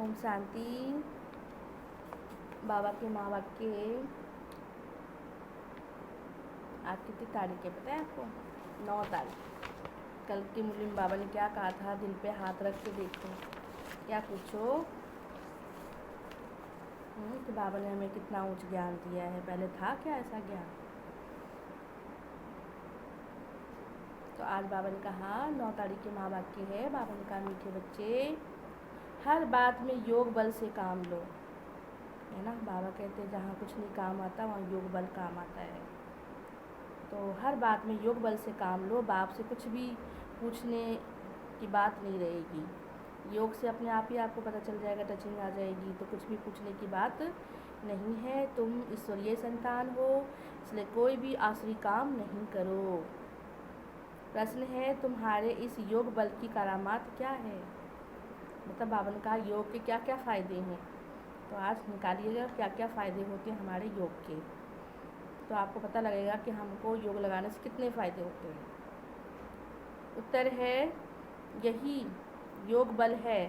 ओम शांति। बाबा के माँ बाप के आज कितनी तारीख है पता है आपको? 9 तारीख। कल की मुरली में बाबा ने क्या कहा था? दिल पे हाथ रख के देखो। क्या पूछो कि बाबा ने हमें कितना उच्च ज्ञान दिया है। पहले था क्या ऐसा ज्ञान? तो आज बाबा ने कहा 9 तारीख के माँ बाप की है। बाबा ने कहा मीठे बच्चे, हर बात में योग बल से काम लो, है ना। बाबा कहते हैं जहाँ कुछ नहीं काम आता वहाँ योग बल काम आता है। तो हर बात में योग बल से काम लो। बाप से कुछ भी पूछने की बात नहीं रहेगी। योग से अपने आप ही आपको पता चल जाएगा, टचिंग आ जाएगी, तो कुछ भी पूछने की बात नहीं है। तुम ईश्वरीय संतान हो, इसलिए कोई भी आसुरी काम नहीं करो। प्रश्न है तुम्हारे इस योग बल की करामात क्या है? मतलब बाबा ने कहा योग के क्या क्या फ़ायदे हैं, तो आज निकालिएगा क्या क्या फ़ायदे होते हैं हमारे योग के। तो आपको पता लगेगा कि हमको योग लगाने से कितने फ़ायदे होते हैं। उत्तर है यही योग बल है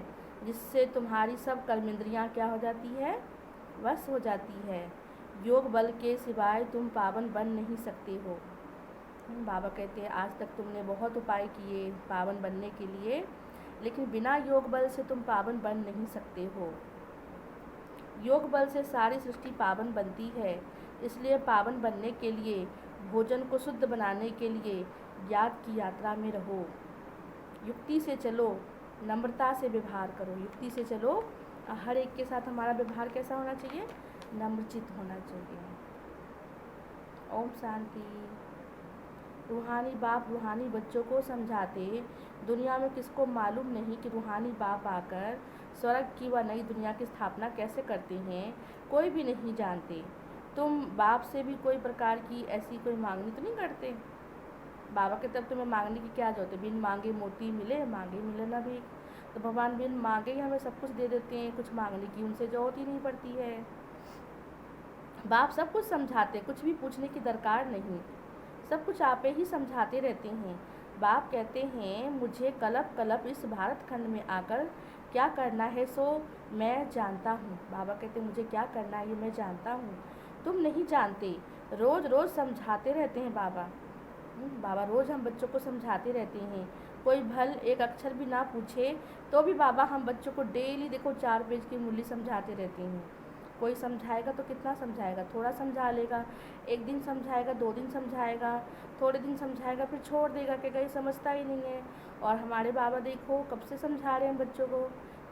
जिससे तुम्हारी सब कर्मेंद्रियाँ क्या हो जाती है? वश हो जाती है। योग बल के सिवाय तुम पावन बन नहीं सकते हो। बाबा कहते हैं आज तक तुमने बहुत उपाय किए पावन बनने के लिए, लेकिन बिना योग बल से तुम पावन बन नहीं सकते हो। योग बल से सारी सृष्टि पावन बनती है। इसलिए पावन बनने के लिए, भोजन को शुद्ध बनाने के लिए ज्ञात की यात्रा में रहो। युक्ति से चलो, नम्रता से व्यवहार करो। युक्ति से चलो, हर एक के साथ हमारा व्यवहार कैसा होना चाहिए? नम्रचित होना चाहिए। ओम शांति। रूहानी बाप रूहानी बच्चों को समझाते, दुनिया में किसको मालूम नहीं कि रूहानी बाप आकर स्वर्ग की व नई दुनिया की स्थापना कैसे करते हैं, कोई भी नहीं जानते। तुम बाप से भी कोई प्रकार की ऐसी कोई मांगनी तो नहीं करते? बाबा की तरफ तुम्हें मांगने की क्या जरूरत है? बिन मांगे मोती मिले, मांगे मिले ना भी। तो भगवान बिन मांगे ही हमें सब कुछ दे देते हैं, कुछ मांगने की उनसे जरूरत ही नहीं पड़ती है। बाप सब कुछ समझाते, कुछ भी पूछने की दरकार नहीं, सब कुछ आप ही समझाते रहते हैं। बाप कहते हैं मुझे कलप कलप इस भारत खंड में आकर क्या करना है सो मैं जानता हूँ। बाबा कहते हैं मुझे क्या करना है ये मैं जानता हूँ, तुम नहीं जानते। रोज़ रोज़ समझाते रहते हैं बाबा। बाबा रोज़ हम बच्चों को समझाते रहते हैं। कोई भल एक अक्षर भी ना पूछे तो भी बाबा हम बच्चों को डेली देखो 4 पेज की मूल्य समझाते रहते हैं। कोई समझाएगा तो कितना समझाएगा? थोड़ा समझा लेगा, एक दिन समझाएगा, 2 दिन समझाएगा, थोड़े दिन समझाएगा, फिर छोड़ देगा कि कहीं समझता ही नहीं है। और हमारे बाबा देखो कब से समझा रहे हैं बच्चों को।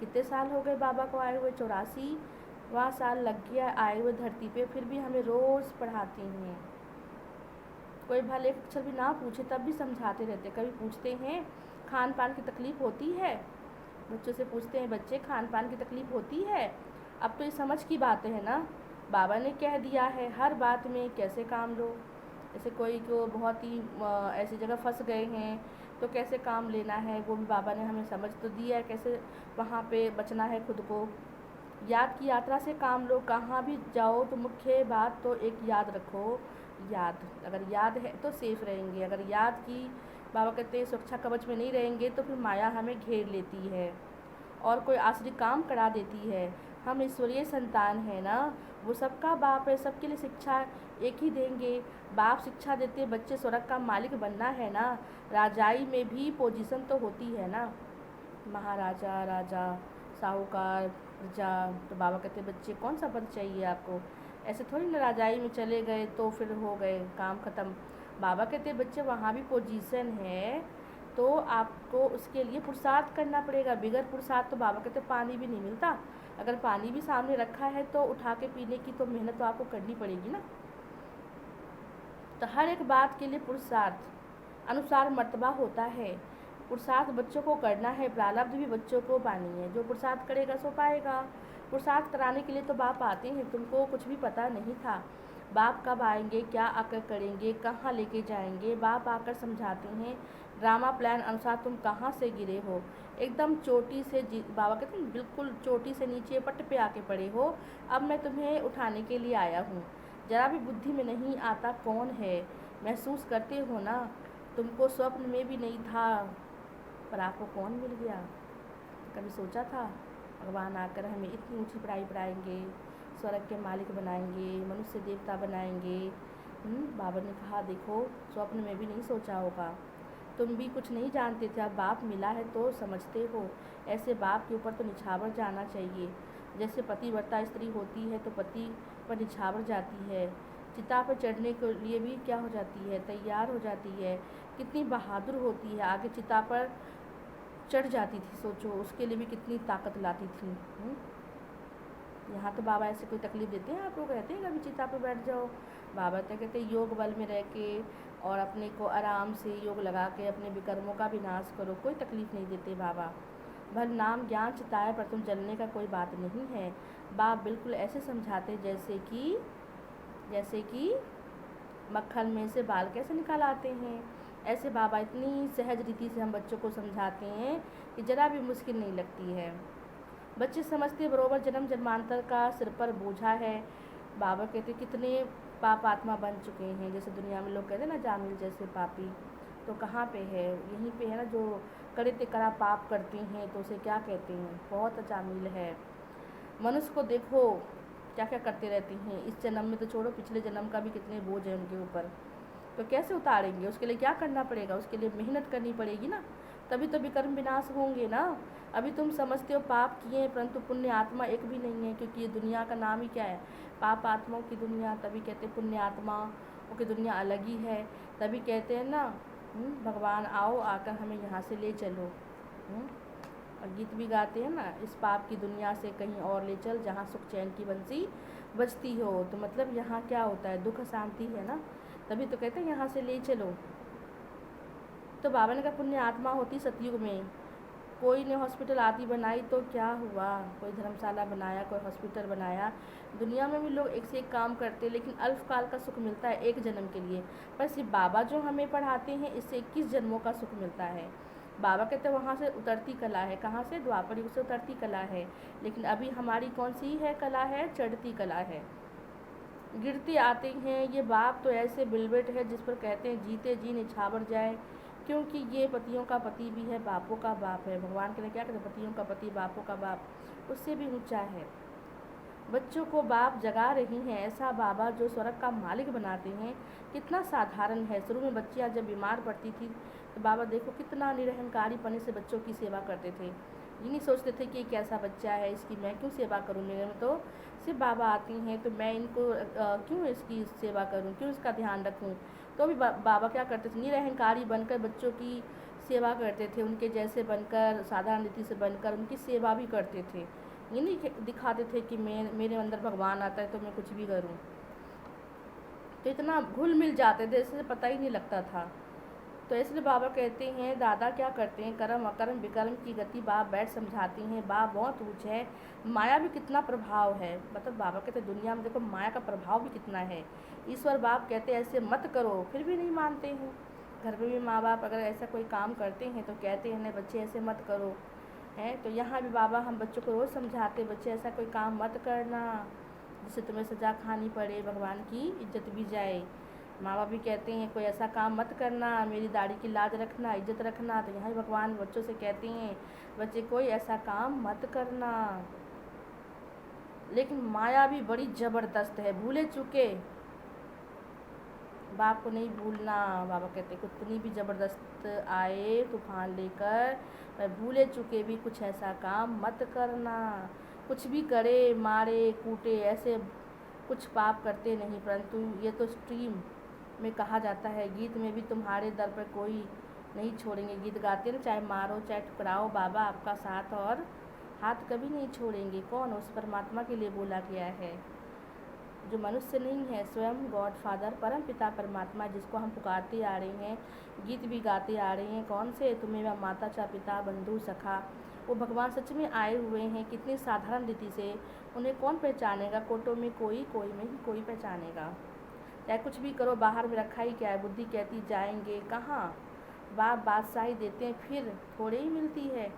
कितने साल हो गए बाबा को आए हुए? 84वां साल लग गया आए हुए धरती पे, फिर भी हमें रोज़ पढ़ाते हैं। कोई भले एक अक्षर भी ना पूछे तब भी समझाते रहते। कभी पूछते हैं खान पान की तकलीफ़ होती है? बच्चों से पूछते हैं बच्चे खान पान की तकलीफ़ होती है? अब तो ये समझ की बात है ना, बाबा ने कह दिया है हर बात में कैसे काम लो। जैसे कोई को बहुत ही ऐसी जगह फंस गए हैं तो कैसे काम लेना है, वो भी बाबा ने हमें समझ तो दिया है, कैसे वहाँ पे बचना है खुद को। याद की यात्रा से काम लो। कहाँ भी जाओ तो मुख्य बात तो एक याद रखो, याद। अगर याद है तो सेफ रहेंगे। अगर याद की बाबा कहते हैं सुरक्षा कवच में नहीं रहेंगे तो फिर माया हमें घेर लेती है और कोई आसुरी काम करा देती है। हम ईश्वरीय संतान हैं ना, वो सबका बाप है, सबके लिए शिक्षा एक ही देंगे। बाप शिक्षा देते बच्चे स्वर्ग का मालिक बनना है ना। राजाई में भी पोजीशन तो होती है ना, महाराजा, राजा, साहूकार, प्रजा। तो बाबा कहते बच्चे कौन सा पद चाहिए आपको? ऐसे थोड़ी ना राजाई में चले गए तो फिर हो गए काम ख़त्म। बाबा कहते बच्चे वहाँ भी पोजीशन है तो आपको उसके लिए पुरुषार्थ करना पड़ेगा। बगैर पुरुषार्थ तो बाबा कहते पानी भी नहीं मिलता। अगर पानी भी सामने रखा है तो उठा के पीने की तो मेहनत तो आपको करनी पड़ेगी ना। तो हर एक बात के लिए पुरुषार्थ अनुसार मर्तबा होता है। पुरुषार्थ बच्चों को करना है, प्रारब्ध भी बच्चों को पानी है। जो पुरुषार्थ करेगा सो पाएगा। पुरुषार्थ कराने के लिए तो बाप आते हैं। तुमको कुछ भी पता नहीं था बाप कब आएंगे, क्या आकर करेंगे, कहाँ लेके जाएंगे। बाप आकर समझाते हैं ड्रामा प्लान अनुसार तुम कहाँ से गिरे हो। एकदम चोटी से बाबा कहते हैं बिल्कुल चोटी से नीचे पट पे आके पड़े हो। अब मैं तुम्हें उठाने के लिए आया हूँ। जरा भी बुद्धि में नहीं आता कौन है, महसूस करते हो ना। तुमको स्वप्न में भी नहीं था पर आपको कौन मिल गया? कभी सोचा था? भगवान आकर हमें इतनी ऊंची पढ़ाई पढ़ाएंगे, स्वर्ग के मालिक बनाएंगे, मनुष्य देवता बनाएंगे। बाबा ने कहा देखो स्वप्न में भी नहीं सोचा होगा, तुम भी कुछ नहीं जानते थे, अब बाप मिला है तो समझते हो। ऐसे बाप के ऊपर तो निछावर जाना चाहिए। जैसे पतिव्रता स्त्री होती है तो पति पर निछावर जाती है, चिता पर चढ़ने के लिए भी क्या हो जाती है, तैयार हो जाती है। कितनी बहादुर होती है, आगे चिता पर चढ़ जाती थी। सोचो उसके लिए भी कितनी ताकत लाती थी। यहाँ तो बाबा ऐसे कोई तकलीफ़ देते हैं आप लोग, कहते हैं कभी चिता पर बैठ जाओ। बाबा तो कहते हैं योग बल में रह के और अपने को आराम से योग लगा के अपने विकर्मों का विनाश करो, कोई तकलीफ़ नहीं देते बाबा। भल नाम ज्ञान चिताए पर तुम जलने का कोई बात नहीं है। बाप बिल्कुल ऐसे समझाते जैसे कि मक्खन में से बाल कैसे निकाल आते हैं, ऐसे बाबा इतनी सहज रीति से हम बच्चों को समझाते हैं कि ज़रा भी मुश्किल नहीं लगती है। बच्चे समझते बरोबर जन्म जन्मांतर का सिर पर बोझा है। बाबा कहते कितने पाप आत्मा बन चुके हैं, जैसे दुनिया में लोग कहते हैं ना जामिल जैसे पापी, तो कहाँ पे है, यहीं पे है ना, जो कड़े ते कड़ा पाप करते हैं तो उसे क्या कहते हैं, बहुत जामिल है। मनुष्य को देखो क्या क्या करते रहते हैं, इस जन्म में तो छोड़ो पिछले जन्म का भी कितने बोझ है उनके ऊपर, तो कैसे उतारेंगे, उसके लिए क्या करना पड़ेगा, उसके लिए मेहनत करनी पड़ेगी ना, तभी तो विकर्म विनाश होंगे ना। अभी तुम समझते हो पाप किए हैं परंतु पुण्य आत्मा एक भी नहीं है, क्योंकि ये दुनिया का नाम ही क्या है, पाप आत्माओं की दुनिया। तभी कहते हैं पुण्य आत्माओं की दुनिया अलग ही है। तभी कहते हैं ना भगवान आओ आकर हमें यहाँ से ले चलो। और गीत भी गाते हैं ना, इस पाप की दुनिया से कहीं और ले चल जहाँ सुख चैन की बंसी बजती हो। तो मतलब यहाँ क्या होता है, दुख शांति है ना, तभी तो कहते हैं यहाँ से ले चलो। तो बाबा ने कहा पुण्य आत्मा होती सतयुग में, कोई ने हॉस्पिटल आदि बनाई तो क्या हुआ, कोई धर्मशाला बनाया, कोई हॉस्पिटल बनाया। दुनिया में भी लोग एक से एक काम करते हैं, लेकिन अल्पकाल का सुख मिलता है एक जन्म के लिए, पर सिर्फ बाबा जो हमें पढ़ाते हैं इससे 21 जन्मों का सुख मिलता है। बाबा कहते हैं वहाँ से उतरती कला है, कहाँ से, द्वापर युग से उतरती कला है। लेकिन अभी हमारी कौन सी है कला है, चढ़ती कला है, गिरते आते हैं। ये बाप तो ऐसे बिलवेट है जिस पर कहते हैं जीते जी निछावर जाए, क्योंकि ये पतियों का पति भी है, बापों का बाप है। भगवान के लिए क्या कहते हैं, पतियों का पति बापों का बाप, उससे भी ऊंचा है। बच्चों को बाप जगा रही हैं, ऐसा बाबा जो स्वर्ग का मालिक बनाते हैं कितना साधारण है। शुरू में बच्चियाँ जब बीमार पड़ती थी तो बाबा देखो कितना निरहंकारी पने से बच्चों की सेवा करते थे। ये नहीं सोचते थे कि कैसा बच्चा है, इसकी मैं क्यों सेवा करूँ, मेरे में तो सिर्फ बाबा आती हैं तो मैं इनको क्यों इसकी सेवा करूँ, क्यों इसका ध्यान रखूँ। तो भी बाबा क्या करते थे, निरहंकारी बनकर बच्चों की सेवा करते थे, उनके जैसे बनकर, साधारण रीति से बनकर उनकी सेवा भी करते थे। ये नहीं दिखाते थे कि मेरे अंदर भगवान आता है तो मैं कुछ भी करूं। तो इतना घुल मिल जाते थे, इससे पता ही नहीं लगता था। तो इसलिए बाबा कहते हैं दादा क्या करते हैं, कर्म अकर्म विकर्म की गति बाप बैठ समझाती हैं। बाप बहुत ऊँच है, माया भी कितना प्रभाव है। मतलब बाबा कहते हैं दुनिया में देखो माया का प्रभाव भी कितना है। ईश्वर बाप कहते हैं ऐसे मत करो, फिर भी नहीं मानते हैं। घर में भी माँ बाप अगर ऐसा कोई काम करते हैं तो कहते हैं नहीं बच्चे ऐसे मत करो, है। तो यहाँ भी बाबा हम बच्चों को रोज़ समझाते, बच्चे ऐसा कोई काम मत करना जिससे तुम्हें सज़ा खानी पड़े, भगवान की इज्जत भी जाए। माँ बाप भी कहते हैं कोई ऐसा काम मत करना, मेरी दाढ़ी की लाज रखना, इज्जत रखना। तो यहाँ भी भगवान बच्चों से कहते हैं बच्चे कोई ऐसा काम मत करना। लेकिन माया भी बड़ी ज़बरदस्त है, भूले चुके बाप को नहीं भूलना। बाबा कहते कितनी भी ज़बरदस्त आए तूफान लेकर, पर भूले चुके भी कुछ ऐसा काम मत करना। कुछ भी करे, मारे कूटे, ऐसे कुछ पाप करते नहीं, परंतु ये तो स्ट्रीम में कहा जाता है, गीत में भी तुम्हारे दर पर कोई नहीं छोड़ेंगे। गीत गाते ना, चाहे मारो चाहे ठुकराओ, बाबा आपका साथ और हाथ कभी नहीं छोड़ेंगे। कौन, उस परमात्मा के लिए बोला गया है जो मनुष्य नहीं है, स्वयं गॉड फादर परम पिता परमात्मा जिसको हम पुकारते आ रहे हैं, गीत भी गाते आ रहे हैं। कौन से, तुम्हें माता चा पिता बंधु सखा, वो भगवान सच में आए हुए हैं। कितनी साधारण रीति से उन्हें कौन पहचानेगा, कोटों में कोई, कोई में ही कोई पहचानेगा। चाहे कुछ भी करो, बाहर में रखा ही क्या है, बुद्धि कहती जाएंगे कहाँ। बाप बादशाही देते हैं फिर थोड़ी ही मिलती है,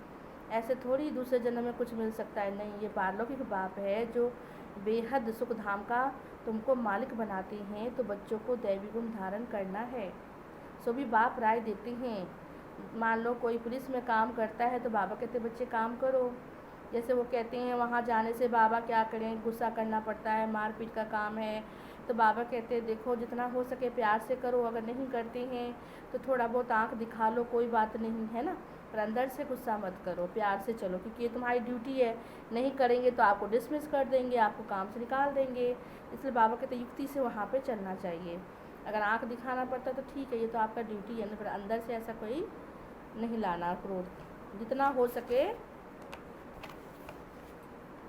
ऐसे थोड़ी दूसरे जन्म में कुछ मिल सकता है। नहीं, ये पारलौकिक बाप है जो बेहद सुख धाम का तुमको मालिक बनाते हैं। तो बच्चों को दैवी गुण धारण करना है, सो भी बाप राय देते हैं। मान लो कोई पुलिस में काम करता है तो बाबा कहते बच्चे काम करो, जैसे वो कहते हैं वहाँ जाने से बाबा क्या करें, गुस्सा करना पड़ता है, मारपीट का काम है। तो बाबा कहते हैं देखो जितना हो सके प्यार से करो, अगर नहीं करते हैं तो थोड़ा बहुत आँख दिखा लो, कोई बात नहीं है ना, पर अंदर से गुस्सा मत करो, प्यार से चलो, क्योंकि ये तुम्हारी ड्यूटी है। नहीं करेंगे तो आपको डिसमिस कर देंगे, आपको काम से निकाल देंगे। इसलिए बाबा कहते युक्ति से वहाँ पे चलना चाहिए। अगर आँख दिखाना पड़ता है तो ठीक है, ये तो आपका ड्यूटी है ना, पर अंदर से ऐसा कोई नहीं लाना क्रोध। जितना हो सके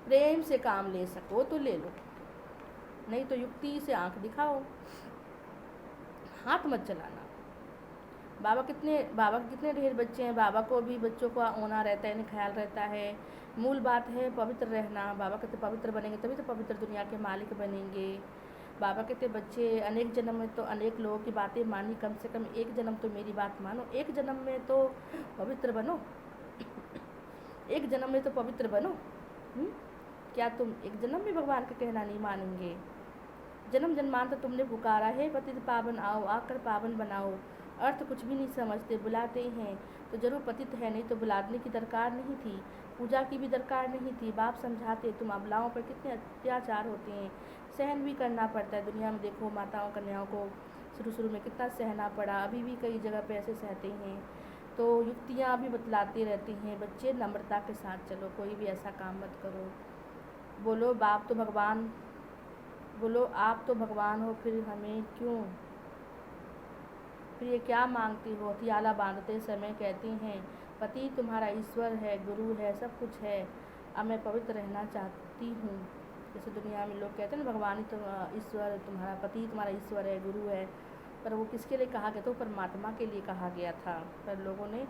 प्रेम से काम ले सको तो ले लो, नहीं तो युक्ति से आँख दिखाओ, हाथ मत चलाना। बाबा के कितने ढेर बच्चे हैं, बाबा को भी बच्चों का होना रहता है, ख्याल रहता है। मूल बात है पवित्र रहना। बाबा कहते पवित्र बनेंगे तभी तो पवित्र दुनिया के मालिक बनेंगे। बाबा कहते बच्चे अनेक जन्म में तो अनेक लोगों की बातें मानी, कम से कम एक जन्म तो मेरी बात मानो, एक जन्म में तो पवित्र बनो, एक जन्म में तो पवित्र बनो। क्या तुम एक जन्म में भगवान का कहना नहीं मानेंगे? जन्म जन्मांतर तुमने पुकारा है, पतित पावन आओ, आकर पावन बनाओ। अर्थ कुछ भी नहीं समझते, बुलाते हैं तो जरूर पतित है, नहीं तो बुलाने की दरकार नहीं थी, पूजा की भी दरकार नहीं थी। बाप समझाते तुम अबलाओं पर कितने अत्याचार होते हैं, सहन भी करना पड़ता है। दुनिया में देखो माताओं कन्याओं को शुरू में कितना सहना पड़ा, अभी भी कई जगह पे ऐसे सहते हैं। तो युक्तियाँ भी बतलाते रहती हैं, बच्चे नम्रता के साथ चलो, कोई भी ऐसा काम मत करो। बोलो बाप तो भगवान, बोलो आप तो भगवान हो, फिर हमें क्यों, फिर ये क्या मांगती हो? हथियाला बांधते समय कहती हैं पति तुम्हारा ईश्वर है, गुरु है, सब कुछ है, अब मैं पवित्र रहना चाहती हूँ। जैसे दुनिया में लोग कहते हैं ना भगवान ही तो ईश्वर, तुम्हारा पति तुम्हारा ईश्वर है, गुरु है, पर वो किसके लिए कहा गया? तो परमात्मा के लिए कहा गया था, पर लोगों ने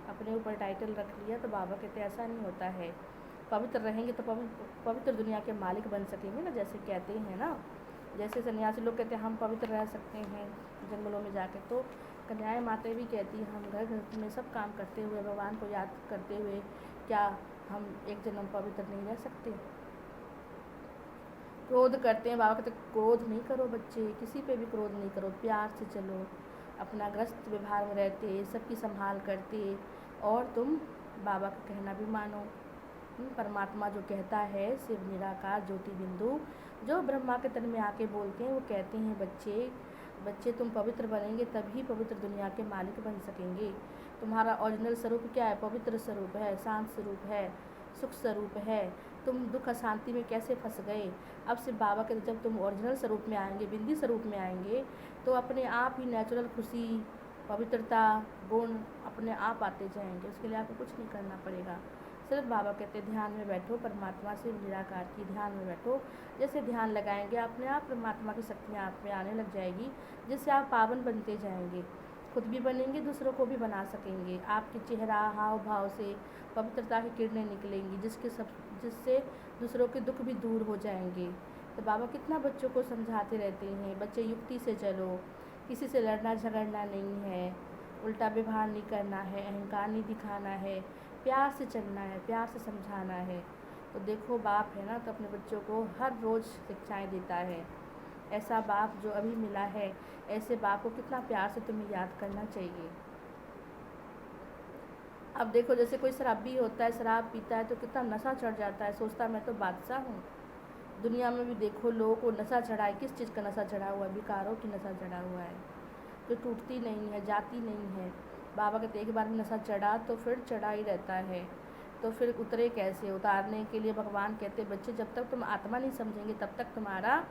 अपने ऊपर टाइटल रख लिया। तो बाबा कहते ऐसा नहीं होता है, पवित्र रहेंगे तो पवित्र दुनिया के मालिक बन सकेंगे ना, जैसे कहते हैं ना, जैसे सन्यासी लोग कहते हैं हम पवित्र रह सकते हैं जंगलों में जाकर, तो कन्याएं माता भी कहती हैं हम घर घर में सब काम करते हुए, भगवान को याद करते हुए, क्या हम एक जन्म पवित्र नहीं रह सकते? क्रोध करते हैं, बाबा कहते क्रोध नहीं करो बच्चे, किसी पे भी क्रोध नहीं करो, प्यार से चलो, अपना ग्रस्त व्यवहार में रहते, सबकी संभाल करते, और तुम बाबा का कहना भी मानो। परमात्मा जो कहता है, शिव निराकार ज्योति बिंदु जो ब्रह्मा के तन में आके बोलते हैं, वो कहते हैं बच्चे तुम पवित्र बनेंगे तभी पवित्र दुनिया के मालिक बन सकेंगे। तुम्हारा ओरिजिनल स्वरूप क्या है? पवित्र स्वरूप है, शांत स्वरूप है, सुख स्वरूप है। तुम दुख अशांति में कैसे फंस गए? अब सिर्फ बाबा के जब तुम ओरिजिनल स्वरूप में आएंगे, बिंदी स्वरूप में आएंगे, तो अपने आप ही नेचुरल खुशी, पवित्रता, गुण अपने आप आते जाएंगे। उसके लिए आपको कुछ नहीं करना पड़ेगा। सिर्फ बाबा कहते ध्यान में बैठो, परमात्मा से निराकार की ध्यान में बैठो। जैसे ध्यान लगाएंगे अपने आप परमात्मा की शक्तियाँ आप में आने लग जाएगी, जिससे आप पावन बनते जाएंगे, खुद भी बनेंगे, दूसरों को भी बना सकेंगे। आपके चेहरा हाव भाव से पवित्रता की किरणें निकलेंगी, जिससे दूसरों के दुख भी दूर हो जाएंगे। तो बाबा कितना बच्चों को समझाते रहते हैं, बच्चे युक्ति से चलो, किसी से लड़ना झगड़ना नहीं है, उल्टा व्यवहार नहीं करना है, अहंकार नहीं दिखाना है, प्यार से चलना है, प्यार से समझाना है। तो देखो बाप है ना, तो अपने बच्चों को हर रोज़ शिक्षाएं देता है। ऐसा बाप जो अभी मिला है, ऐसे बाप को कितना प्यार से तुम्हें याद करना चाहिए। अब देखो जैसे कोई शराबी होता है, शराब पीता है तो कितना नशा चढ़ जाता है, सोचता है मैं तो बादशाह हूँ। दुनिया में भी देखो लोगों को नशा चढ़ा है, किस चीज़ का नशा चढ़ा हुआ है? विकारों की नशा चढ़ा हुआ है, जो टूटती नहीं है, जाती नहीं है। बाबा कहते एक बार भी नशा चढ़ा तो फिर चढ़ा ही रहता है, तो फिर उतरे कैसे? उतारने के लिए भगवान कहते बच्चे जब तक तुम आत्मा नहीं समझेंगे तब तक तुम्हारा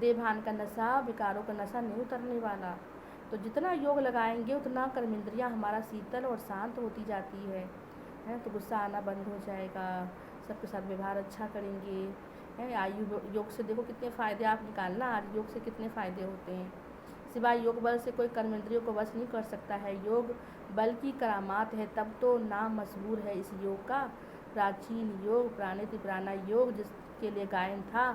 देहभान का नशा, विकारों का नशा नहीं उतरने वाला। तो जितना योग लगाएंगे उतना कर्मेंद्रियाँ हमारा शीतल और शांत होती जाती है। तो गुस्सा आना बंद हो जाएगा, सबके साथ व्यवहार अच्छा करेंगे, है। आयु योग से देखो कितने फ़ायदे आप निकालना, आज योग से कितने फ़ायदे होते हैं। सिवाय योग बल से कोई कर्मेंद्रियों को वश नहीं कर सकता है। योग बल की करामात है, तब तो नाम मशहूर है इस योग का। प्राचीन योग प्राणिति प्राणा योग जिसके लिए गायन था,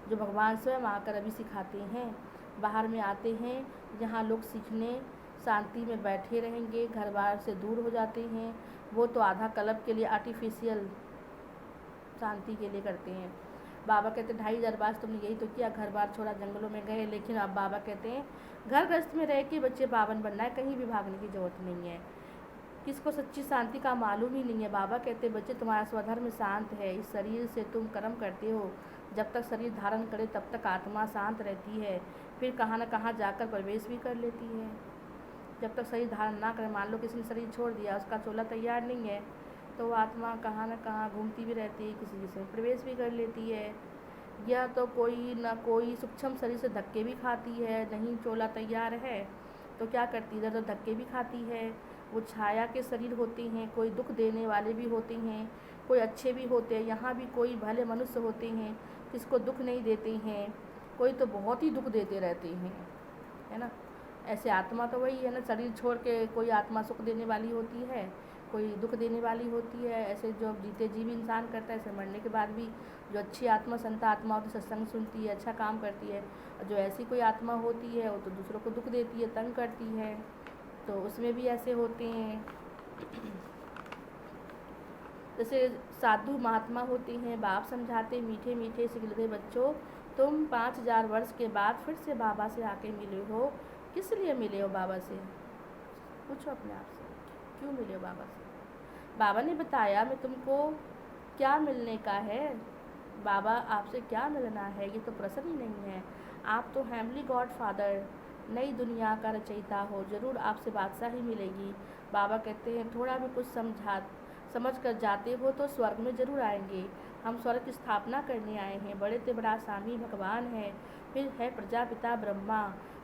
जो भगवान स्वयं आकर अभी सिखाते हैं। बाहर में आते हैं जहाँ लोग सीखने शांति में बैठे रहेंगे, घर बार से दूर हो जाते हैं। वो तो आधा कल्प के लिए आर्टिफिशियल शांति के लिए करते हैं। बाबा कहते 2500 बार तुमने यही तो किया, घर बार छोड़ा, जंगलों में गए, लेकिन अब बाबा कहते हैं घर गृहस्थ में रह के बच्चे पावन बनना है, कहीं भी भागने की ज़रूरत नहीं है। किसको सच्ची शांति का मालूम ही नहीं है। बाबा कहते बच्चे तुम्हारा स्वधर्म शांत है, इस शरीर से तुम कर्म करते हो, जब तक शरीर धारण करे तब तक आत्मा शांत रहती है, फिर कहाँ न कहाँ जाकर प्रवेश भी कर लेती है। जब तक शरीर धारण ना करे, मान लो किसी ने शरीर छोड़ दिया, उसका चोला तैयार नहीं है, तो वो आत्मा कहाँ न कहाँ घूमती भी रहती है, किसी किसी में प्रवेश भी कर लेती है। या तो कोई ना कोई सूक्ष्म शरीर से धक्के भी खाती है, नहीं चोला तैयार है तो क्या करती है, इधर उधर धक्के भी खाती है। वो छाया के शरीर होते हैं, कोई दुख देने वाले भी होते हैं, कोई अच्छे भी होते हैं। यहाँ भी कोई भले मनुष्य होते हैं किसको दुख नहीं देते हैं, कोई तो बहुत ही दुख देते रहते हैं, है ना। ऐसे आत्मा तो वही है ना, शरीर छोड़ के कोई आत्मा सुख देने वाली होती है, कोई दुख देने वाली होती है। ऐसे जो जीते जी भी इंसान करता है, ऐसे मरने के बाद भी जो अच्छी आत्मा संत आत्मा होती है, सत्संग सुनती है, अच्छा काम करती है। और जो ऐसी कोई आत्मा होती है वो तो दूसरों को दुख देती है, तंग करती है, तो उसमें भी ऐसे होते हैं। जैसे साधु महात्मा होते हैं, बाप समझाते मीठे मीठे सिखलते बच्चों, तुम 5000 वर्ष के बाद फिर से बाबा से आके मिले हो, किस लिए मिले हो बाबा से? पूछो अपने आप से, क्यों मिले हो बाबा से? बाबा ने बताया मैं तुमको क्या मिलने का है, बाबा आपसे क्या मिलना है, ये तो प्रश्न ही नहीं है। आप तो हेमली गॉड फादर, नई दुनिया का रचयिता हो, ज़रूर आपसे बादशाही मिलेगी। बाबा कहते हैं थोड़ा भी कुछ समझ कर जाते हो तो स्वर्ग में ज़रूर आएंगे। हम स्वर्ग की स्थापना करने आए हैं, बड़े से बड़ा स्वामी भगवान है, फिर है प्रजापिता ब्रह्मा।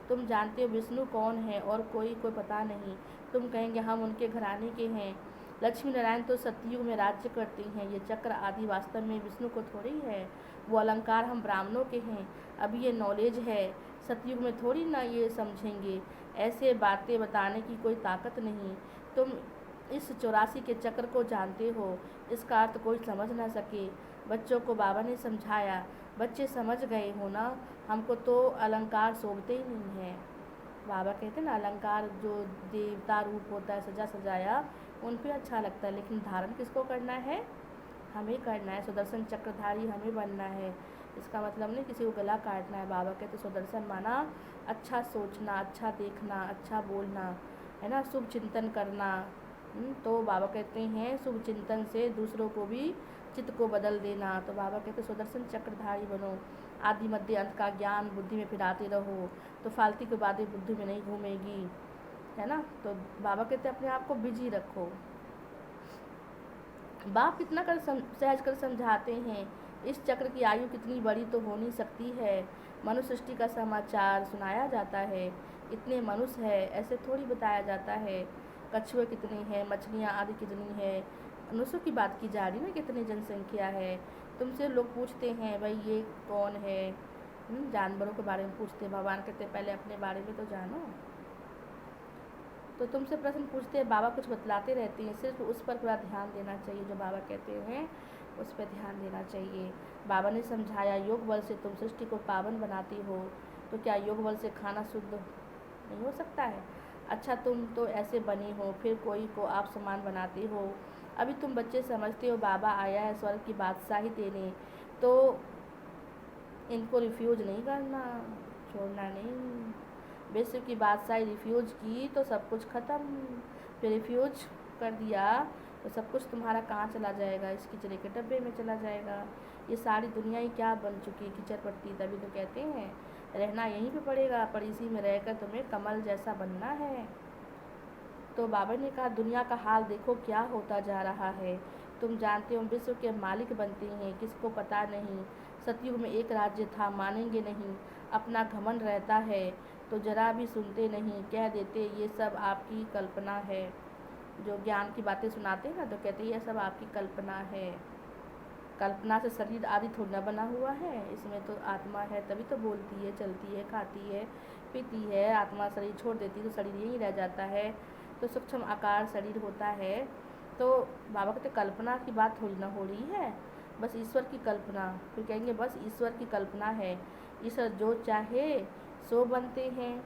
तुम जानते हो विष्णु कौन है, और कोई पता नहीं। तुम कहेंगे हम उनके घराने के हैं। लक्ष्मी नारायण तो सतयुग में राज्य करते हैं, ये चक्र आदि वास्तव में विष्णु को थोड़ी है। वो अलंकार हम ब्राह्मणों के हैं, अभी ये नॉलेज है, सतयुग में थोड़ी ना ये समझेंगे। ऐसे बातें बताने की कोई ताकत नहीं। तुम इस 84 के चक्र को जानते हो, इसका अर्थ कोई समझ ना सके। बच्चों को बाबा ने समझाया, बच्चे समझ गए हो ना, हमको तो अलंकार शोभते ही नहीं है। बाबा कहते हैं ना, अलंकार जो देवता रूप होता है सजा सजाया, उन पे अच्छा लगता है, लेकिन धारण किसको करना है? हमें करना है। सुदर्शन चक्रधारी हमें बनना है। इसका मतलब नहीं किसी को गला काटना है। बाबा कहते सुदर्शन माना अच्छा सोचना, अच्छा देखना, अच्छा बोलना, है ना, शुभ चिंतन करना। तो बाबा कहते हैं शुभ चिंतन से दूसरों को भी चित्त को बदल देना। तो बाबा कहते सुदर्शन चक्रधारी बनो, आदि मध्य अंत का ज्ञान बुद्धि में फिराते रहो, तो फालतू की बातें बुद्धि में नहीं घूमेगी, है ना। तो बाबा कहते अपने आप को बिजी रखो। बाप कितना सहज कर समझाते हैं, इस चक्र की आयु कितनी बड़ी तो हो नहीं सकती है। मनुष्य सृष्टि का समाचार सुनाया जाता है, इतने मनुष्य है ऐसे थोड़ी बताया जाता है। कछुए कितने हैं, मछलियाँ आदि कितनी है, मनुष्यों की बात की जा रही ना, कितनी जनसंख्या है। तुमसे लोग पूछते हैं भाई ये कौन है, जानवरों के बारे में पूछते हैं। भगवान कहते पहले अपने बारे में तो जानो। तो तुमसे प्रश्न पूछते हैं, बाबा कुछ बतलाते रहते हैं, सिर्फ उस पर पूरा ध्यान देना चाहिए, जो बाबा कहते हैं उस पर ध्यान देना चाहिए। बाबा ने समझाया योग बल से तुम सृष्टि को पावन बनाती हो, तो क्या योग बल से खाना शुद्ध नहीं हो सकता है? अच्छा तुम तो ऐसे बनी हो, फिर कोई को आप समान बनाते हो। अभी तुम बच्चे समझते हो बाबा आया है स्वर्ग की बादशाही देने, तो इनको रिफ्यूज नहीं करना, छोड़ना नहीं। विश्व की बादशाही रिफ्यूज की तो सब कुछ ख़त्म, फिर रिफ्यूज कर दिया तो सब कुछ तुम्हारा कहाँ चला जाएगा? इस किचरे के डब्बे में चला जाएगा। ये सारी दुनिया ही क्या बन चुकी है, कीचड़ पट्टी। तभी तो कहते हैं रहना यहीं पे पड़ेगा, पर इसी में रहकर तुम्हें कमल जैसा बनना है। तो बाबा ने कहा दुनिया का हाल देखो क्या होता जा रहा है। तुम जानते हो विश्व के मालिक बनते हैं, किसको पता नहीं। सतयुग में एक राज्य था, मानेंगे नहीं, अपना घमंड रहता है तो जरा भी सुनते नहीं, कह देते ये सब आपकी कल्पना है। जो ज्ञान की बातें सुनाते हैं ना, तो कहते हैं ये सब आपकी कल्पना है। कल्पना से शरीर आदि थोड़ा ना बना हुआ है, इसमें तो आत्मा है, तभी तो बोलती है, चलती है, खाती है, पीती है। आत्मा शरीर छोड़ देती तो शरीर यहीं रह जाता है, तो सूक्ष्म आकार शरीर होता है। तो बाबा कहते कल्पना की बात थोड़ी ना हो रही है, बस ईश्वर की कल्पना। फिर कहेंगे बस ईश्वर की कल्पना है, ईश्वर जो चाहे सो बनते हैं,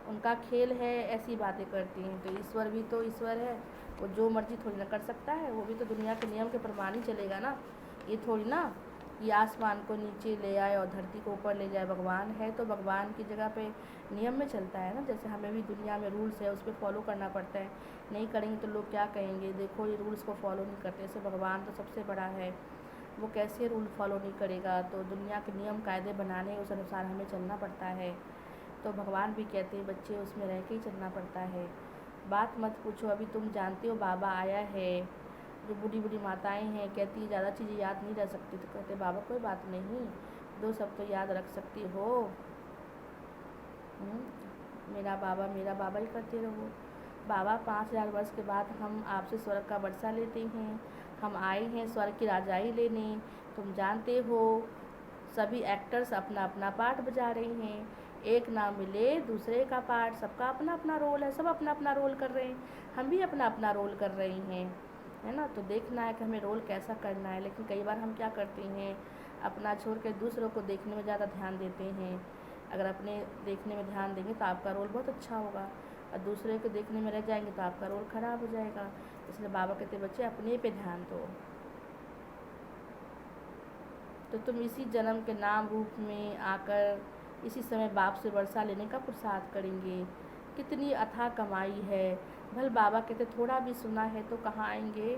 उनका खेल है, ऐसी बातें करती हैं। तो ईश्वर भी तो ईश्वर है, वो जो मर्जी थोड़ी ना कर सकता है, वो भी तो दुनिया के नियम के प्रमाण ही चलेगा ना। ये थोड़ी ना कि आसमान को नीचे ले आए और धरती को ऊपर ले जाए। भगवान है तो भगवान की जगह पे नियम में चलता है ना। जैसे हमें भी दुनिया में रूल्स है, उस पर फॉलो करना पड़ता है। नहीं करेंगे तो लोग क्या कहेंगे, देखो ये रूल्स को फॉलो नहीं करते। जैसे भगवान तो सबसे बड़ा है, वो कैसे रूल फॉलो नहीं करेगा। तो दुनिया के नियम कायदे बनाने उस अनुसार हमें चलना पड़ता है। तो भगवान भी कहते हैं बच्चे उसमें रह के ही चलना पड़ता है। बात मत पूछो, अभी तुम जानते हो बाबा आया है। जो बूढ़ी बूढ़ी माताएं हैं कहती है ज़्यादा चीज़ें याद नहीं रह सकती, तो कहते बाबा कोई बात नहीं, 2 शब्द तो याद रख सकती हो। मेरा बाबा ही करते रहो। बाबा 5000 वर्ष के बाद हम आपसे स्वर्ग का वर्षा लेते हैं। हम आए हैं स्वर्ग की राजाई लेने। तुम जानते हो सभी एक्टर्स अपना अपना पार्ट बजा रहे हैं। एक ना मिले दूसरे का पार्ट, सबका अपना अपना रोल है, सब अपना अपना रोल कर रहे हैं। हम भी अपना अपना रोल कर रहे हैं, है ना। तो देखना है कि हमें रोल कैसा करना है। लेकिन कई बार हम क्या करते हैं, अपना छोड़ कर दूसरों को देखने में ज़्यादा ध्यान देते हैं। अगर अपने देखने में ध्यान देंगे तो आपका रोल बहुत अच्छा होगा, और दूसरे को देखने में रह जाएंगे तो आपका रोल ख़राब हो जाएगा। इसलिए बाबा कहते बच्चे अपने पे ध्यान दो। तो तुम इसी जन्म के नाम रूप में आकर इसी समय बाप से वर्षा लेने का पुरुषार्थ करेंगे। कितनी अथाह कमाई है। भल बाबा कहते थोड़ा भी सुना है तो कहाँ आएंगे।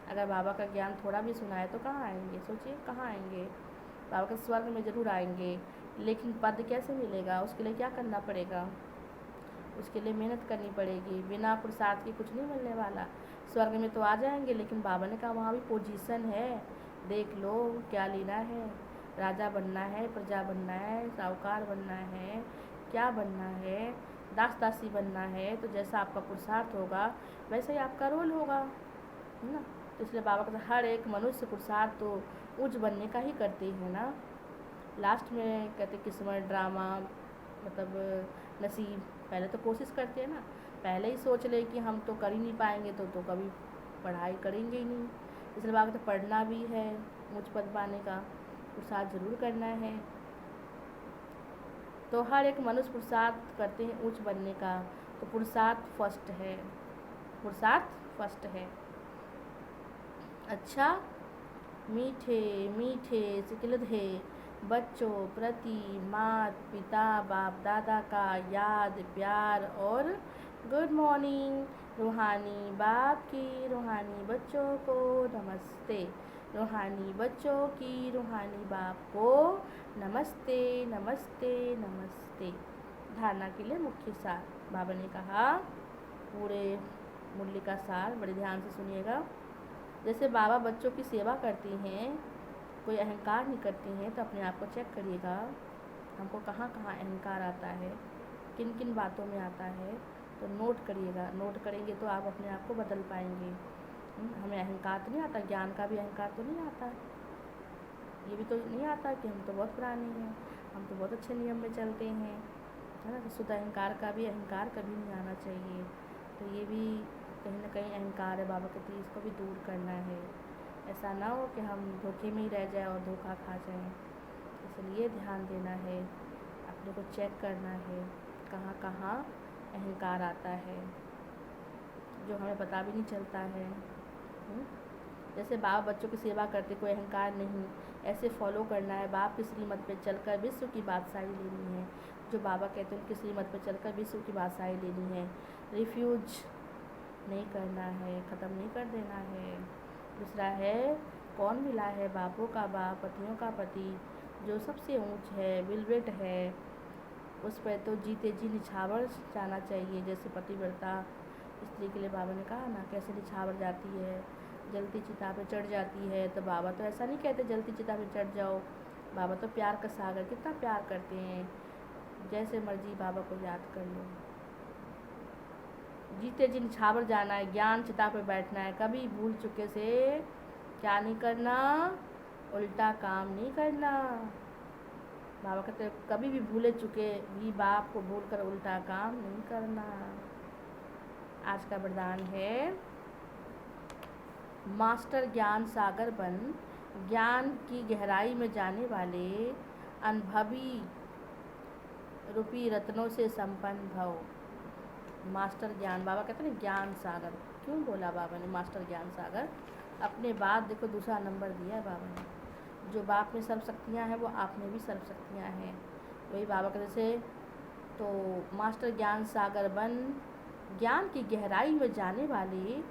अगर बाबा का ज्ञान थोड़ा भी सुना है तो कहाँ आएंगे, सोचिए कहाँ आएंगे। बाबा के स्वर्ग में ज़रूर आएंगे, लेकिन पद कैसे मिलेगा, उसके लिए क्या करना पड़ेगा, उसके लिए मेहनत करनी पड़ेगी। बिना पुरुषार्थ के कुछ नहीं मिलने वाला। स्वर्ग में तो आ जाएंगे, लेकिन बाबा ने कहा वहाँ भी पोजीशन है, देख लो क्या लेना है। राजा बनना है, प्रजा बनना है, साहूकार बनना है, क्या बनना है, दास दासी बनना है। तो जैसा आपका पुरुषार्थ होगा वैसे ही आपका रोल होगा, है ना। तो इसलिए बाबा कहते हर एक मनुष्य पुरुषार्थ तो उच्च बनने का ही करते हैं ना। लास्ट में कहते किस्मत, ड्रामा, मतलब नसीब। पहले तो कोशिश करते हैं ना, पहले ही सोच ले कि हम तो कर ही नहीं पाएंगे तो कभी पढ़ाई करेंगे ही नहीं। इसलिए बाबा कहते पढ़ना भी है, उच्च पद पाने का पुरुषार्थ जरूर करना है। तो हर एक मनुष्य पुरुषार्थ करते हैं उच्च बनने का। तो पुरुषार्थ फर्स्ट है, पुरुषार्थ फर्स्ट है। अच्छा, मीठे मीठे सिकलधे बच्चों प्रति माता पिता बाप दादा का याद प्यार और गुड मॉर्निंग। रूहानी बाप की रूहानी बच्चों को नमस्ते। रूहानी बच्चों की रूहानी बाप को नमस्ते नमस्ते नमस्ते। धारणा के लिए मुख्य सार बाबा ने कहा, पूरे मूल्य का सार बड़े ध्यान से सुनिएगा। जैसे बाबा बच्चों की सेवा करती हैं, कोई अहंकार नहीं करती हैं, तो अपने आप को चेक करिएगा हमको कहाँ कहाँ अहंकार आता है, किन किन बातों में आता है। तो नोट करिएगा, नोट करेंगे तो आप अपने आप को बदल पाएंगे। हमें अहंकार तो नहीं आता, ज्ञान का भी अहंकार तो नहीं आता, ये भी तो नहीं आता कि हम तो बहुत पुराने हैं, हम तो बहुत अच्छे नियम में चलते हैं, है ना। तो शुद्ध अहंकार का भी अहंकार कभी नहीं आना चाहिए। तो ये भी कहीं ना कहीं अहंकार है। बाबा कहते हैं इसको भी दूर करना है। ऐसा ना हो कि हम धोखे में ही रह जाए और धोखा खा जाएं। इसलिए ध्यान देना है, अपने को चेक करना है कहाँ कहाँ अहंकार आता है, जो हमें पता भी नहीं चलता है। जैसे बाप बच्चों की सेवा करते, कोई अहंकार नहीं, ऐसे फॉलो करना है। बाप की श्रीमत पे चलकर विश्व की बादशाही लेनी है। जो बाबा कहते हैं उनकी श्रीमत पे चलकर विश्व की बादशाही लेनी है। रिफ्यूज नहीं करना है, ख़त्म नहीं कर देना है। दूसरा है कौन मिला है, बापों का बाप पतियों का पति, जो सबसे ऊंच है, विलवेट है, उस पर तो जीते जी निछावर जाना चाहिए। जैसे पतिव्रता स्त्री के लिए बाबा ने कहा ना कैसे निछावर जाती है, जलती चिता पे चढ़ जाती है। तो बाबा तो ऐसा नहीं कहते जलती चिता पे चढ़ जाओ, बाबा तो प्यार का सागर, कितना प्यार करते हैं। जैसे मर्जी बाबा को याद कर लो। जीते जी निछावर जाना है, ज्ञान चिता पे बैठना है। कभी भूल चुके से क्या नहीं करना, उल्टा काम नहीं करना। बाबा कहते कभी भी भूले चुके भी बाप को भूल कर उल्टा काम नहीं करना। आज का वरदान है मास्टर ज्ञान सागर बन, ज्ञान की गहराई में जाने वाले अनुभवी रूपी रत्नों से संपन्न भव। मास्टर ज्ञान, बाबा कहते हैं ज्ञान सागर, क्यों बोला बाबा ने मास्टर ज्ञान सागर। अपने बाद देखो दूसरा नंबर दिया है बाबा ने। जो बाप में सर्व शक्तियाँ हैं वो आप में भी सर्व शक्तियाँ हैं। वही बाबा कहते से तो मास्टर ज्ञान सागर बन, ज्ञान की गहराई में जाने वाले,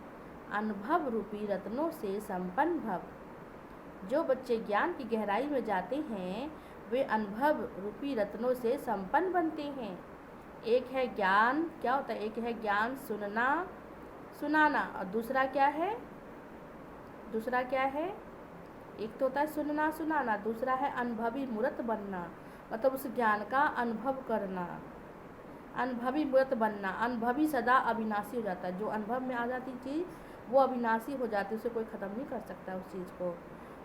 अनुभव रूपी रत्नों से संपन्न भव। जो बच्चे ज्ञान की गहराई में जाते हैं वे अनुभव रूपी रत्नों से संपन्न बनते हैं। एक है ज्ञान, क्या होता है, एक है ज्ञान सुनना सुनाना, और दूसरा क्या है, दूसरा क्या है, एक तो होता है सुनना सुनाना, दूसरा है अनुभवी मूर्त बनना, मतलब उस ज्ञान का अनुभव करना। अनुभवी मूर्त बनना, अनुभवी सदा अविनाशी हो जाता है। जो अनुभव में आ जाती चीज़ वो अविनाशी हो जाती है, उसे कोई ख़त्म नहीं कर सकता उस चीज़ को।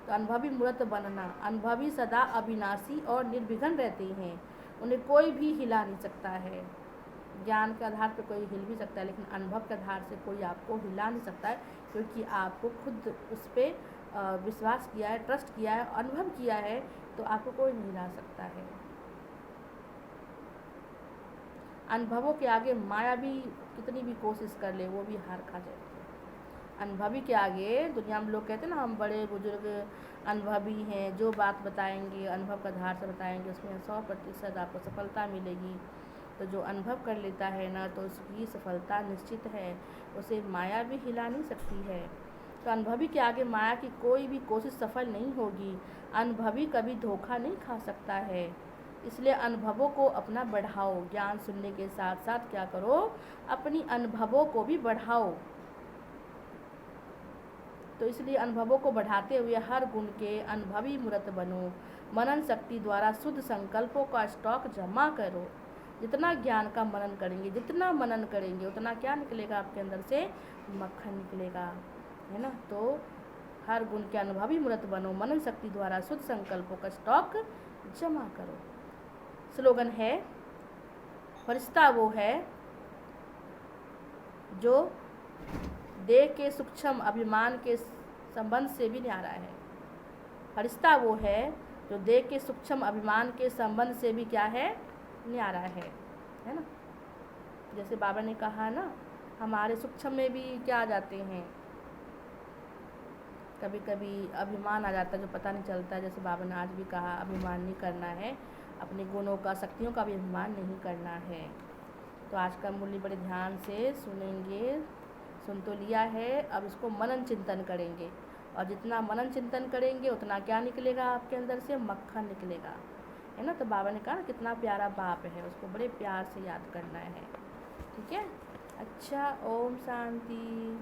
तो अनुभवी मूर्त बनना, अनुभवी सदा अविनाशी और निर्विघ्न रहते हैं, उन्हें कोई भी हिला नहीं सकता है। ज्ञान के आधार पर कोई हिल भी सकता है, लेकिन अनुभव के आधार से कोई आपको हिला नहीं सकता है, क्योंकि आपको खुद उस पर विश्वास किया है, ट्रस्ट किया है, अनुभव किया है, तो आपको कोई नहीं हिला सकता है। अनुभवों के आगे माया भी कितनी भी कोशिश कर ले वो भी हार खा जाती है। अनुभवी के आगे दुनिया में लोग कहते हैं ना, हम बड़े बुजुर्ग अनुभवी हैं, जो बात बताएंगे अनुभव के आधार से बताएंगे, उसमें 100% आपको सफलता मिलेगी। तो जो अनुभव कर लेता है ना, तो उसकी सफलता निश्चित है, उसे माया भी हिला नहीं सकती है। तो अनुभवी के आगे माया की कोई भी कोशिश सफल नहीं होगी। अनुभवी कभी धोखा नहीं खा सकता है, इसलिए अनुभवों को अपना बढ़ाओ। ज्ञान सुनने के साथ साथ क्या करो, अपनी अनुभवों को भी बढ़ाओ। तो इसलिए अनुभवों को बढ़ाते हुए हर गुण के अनुभवी मूर्त बनो। मनन शक्ति द्वारा शुद्ध संकल्पों का स्टॉक जमा करो। जितना ज्ञान का मनन करेंगे, जितना मनन करेंगे, उतना क्या निकलेगा आपके अंदर से, मक्खन निकलेगा, है ना। तो हर गुण के अनुभवी मूर्त बनो, मनन शक्ति द्वारा शुद्ध संकल्पों का स्टॉक जमा करो। स्लोगन है, फरिश्ता वो है जो देह के सूक्ष्म अभिमान के संबंध से भी न्यारा है। फरिश्ता वो है जो देह के सूक्ष्म अभिमान के संबंध से भी क्या है, न्यारा है ना। जैसे बाबा ने कहा ना, हमारे सूक्ष्म में भी क्या आ जाते हैं, कभी कभी अभिमान आ जाता है जो पता नहीं चलता है। जैसे बाबा ने आज भी कहा, अभिमान नहीं करना है, अपने गुणों का, शक्तियों का भी अभिमान नहीं करना है। तो आज का मूल्य बड़े ध्यान से सुनेंगे, सुन तो लिया है, अब इसको मनन चिंतन करेंगे, और जितना मनन चिंतन करेंगे उतना क्या निकलेगा आपके अंदर से, मक्खन निकलेगा, है ना। तो बाबा ने कहा ना, कितना प्यारा बाप है, उसको बड़े प्यार से याद करना है, ठीक है। अच्छा, ओम शांति।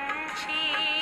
पंछी